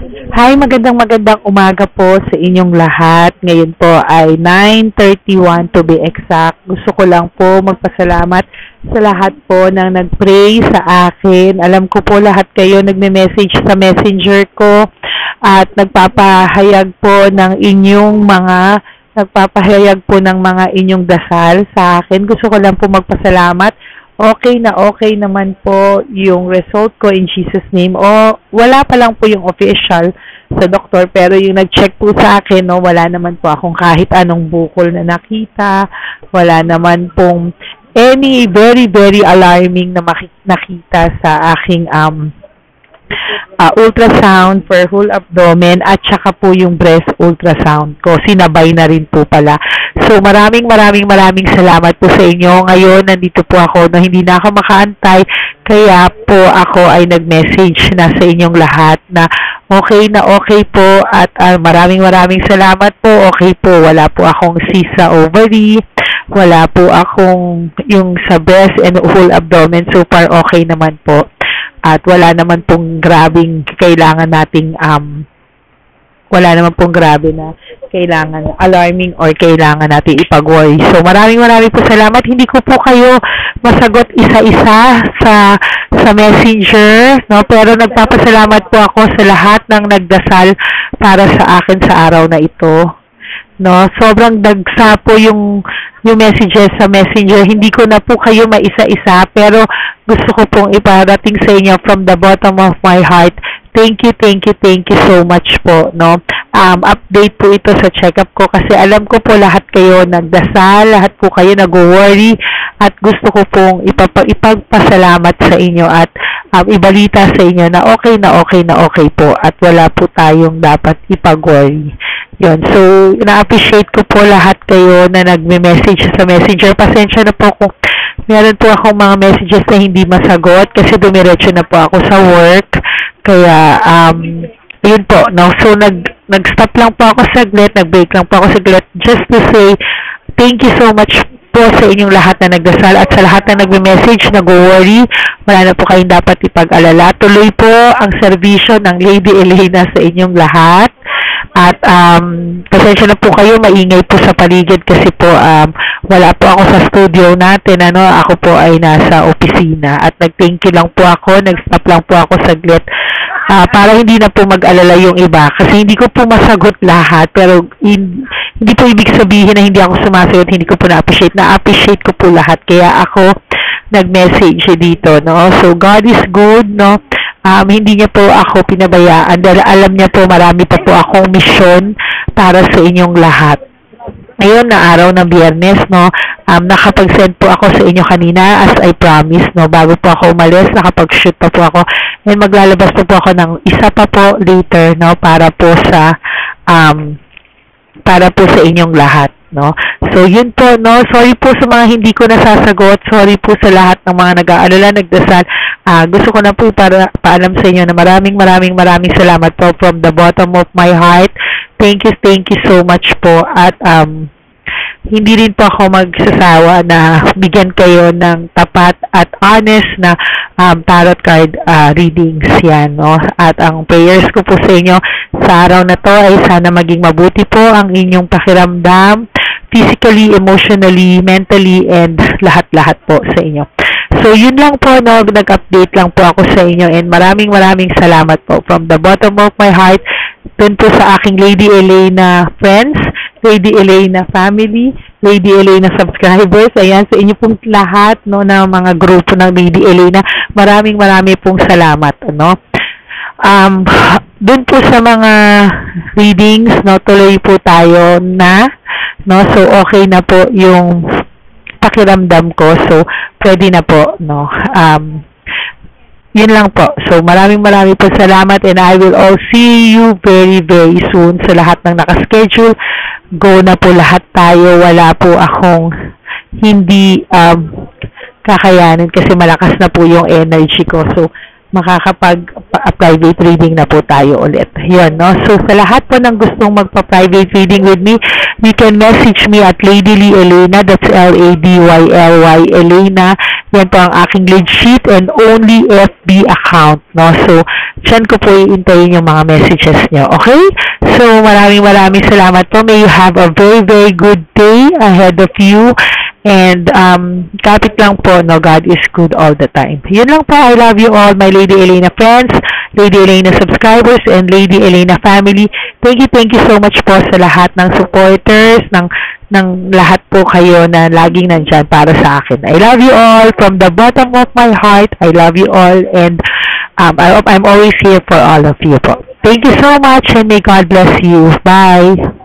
Hi, magandang umaga po sa inyong lahat. Ngayon po ay 9:31 to be exact. Gusto ko lang po magpasalamat sa lahat po ng nag-pray sa akin. Alam ko po lahat kayo nagme-message sa messenger ko at nagpapahayag po ng mga inyong dasal sa akin. Gusto ko lang po magpasalamat. Okay naman po yung result ko in Jesus name. Wala pa lang po yung official sa doktor, pero yung nag-check po sa akin, wala naman po akong kahit anong bukol na nakita. Wala naman pong any very, very alarming na nakita sa aking ultrasound for whole abdomen at saka po yung breast ultrasound ko. Sinabay na rin po pala. So maraming salamat po sa inyo. Ngayon, nandito po ako na hindi na ako makaantay. Kaya po ako ay nag-message na sa inyong lahat na okay po at maraming salamat po. Okay po. Wala po akong cyst sa ovary. Wala po akong yung sa breast and whole abdomen. So far, okay naman po. At wala naman pong grabing kailangan nating wala naman pong grabe na kailangan alarming or kailangan natin ipag-worry. So maraming po salamat. Hindi ko po kayo masagot isa-isa sa messenger, pero nagpapasalamat po ako sa lahat ng nagdasal para sa akin sa araw na ito. Sobrang dagsa po yung messages sa messenger. Hindi ko na po kayo maisa-isa, pero gusto ko pong iparating sa inyo from the bottom of my heart. Thank you so much po, update po ito sa check-up ko kasi alam ko po lahat kayo nagdasal, lahat po kayo nag-worry at gusto ko pong ipagpasalamat sa inyo at ibalita sa inyo na okay po at wala po tayong dapat ipag-worry. Yun. So, na-appreciate ko po lahat kayo na nagme-message sa messenger. Pasensya na po kung meron po akong mga messages na hindi masagot kasi dumiretso na po ako sa work. Kaya, yun po, So, nag-stop lang po ako saglit, nag-break lang po ako saglit just to say thank you so much po sa inyong lahat na nagdasal at sa lahat na nagme-message, nag-worry. Wala na po kayong dapat ipag-alala. Tuloy po ang serbisyo ng Lady Elena sa inyong lahat. At pasensya na po kayo, maingay po sa paligid kasi po wala po ako sa studio natin, ako po ay nasa opisina at nag-thank you lang po ako, nag-stop lang po ako saglit para hindi na po mag-alala yung iba kasi hindi ko po masagot lahat, pero hindi po ibig sabihin na hindi ako sumasagot, hindi ko po na-appreciate ko po lahat, kaya ako nag-message dito, So God is good, hindi niya po ako pinabayaan dahil alam niya po marami pa po akong misyon para sa inyong lahat. Ngayon na araw ng Biyernes, nakapag-send po ako sa inyo kanina as I promised, bago po ako umalis, nakapag-shoot pa po ako and maglalabas po ako ng isa pa po later, para po sa inyong lahat. So yun po, sorry po sa mga hindi ko nasasagot, sorry po sa lahat ng mga nag-aalala, nagdasal. Gusto ko na po paalam sa inyo na maraming salamat po from the bottom of my heart. Thank you so much po at hindi rin po ako magsasawa na bigyan kayo ng tapat at honest na tarot card readings yan, At ang prayers ko po sa inyo sa araw na to ay sana maging mabuti po ang inyong pakiramdam, physically, emotionally, mentally, and lahat po sa inyo. So, yun lang po, nag-update lang po ako sa inyo and maraming salamat po from the bottom of my heart dun po sa aking Lady Elena friends, Lady Elena family, Lady Elena subscribers, ayan, sa inyo pong lahat, na mga grupo ng Lady Elena, maraming pong salamat, dun po sa mga readings, tuloy po tayo so okay na po yung pakiramdam ko, so pwede na po, yun lang po. So maraming po salamat and I will all see you very soon sa lahat ng nakaschedule. Go na po lahat tayo, wala po akong hindi kakayanin kasi malakas na po yung energy ko. So makakapag-private reading na po tayo ulit. Yun, So, sa lahat po ng gustong magpa-private reading with me, you can message me at Lady Lee Elena, that's LADYLY Elena. Yan po ang aking lead sheet and only FB account, So, Diyan ko po iintayin yung mga messages nyo. Okay? So, maraming salamat po. May you have a very good day ahead of you. And, kapit lang po, no, God is good all the time. Yun lang po. I love you all, my Lady Elena friends, Lady Elena subscribers, and Lady Elena family. Thank you so much po sa lahat ng supporters, ng lahat po kayo na laging nandyan para sa akin. I love you all from the bottom of my heart. I love you all, and I'm always here for all of you po. Thank you so much, and may God bless you. Bye.